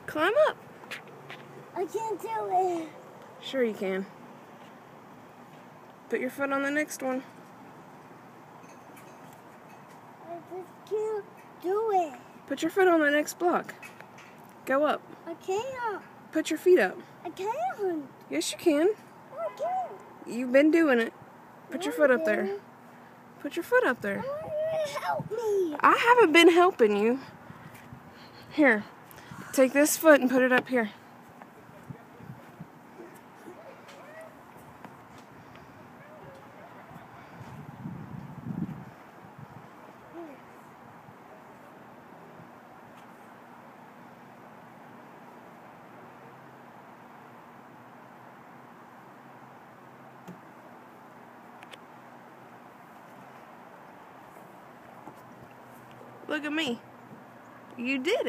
Climb up. I can't do it. Sure you can. Put your foot on the next one. I just can't do it. Put your foot on the next block. Go up. I can't. Put your feet up. I can't. Yes, you can. I can't. You've been doing it. Put your foot up there. Put your foot up there. Help me. I haven't been helping you. Here. Take this foot and put it up here. Look at me. You did it.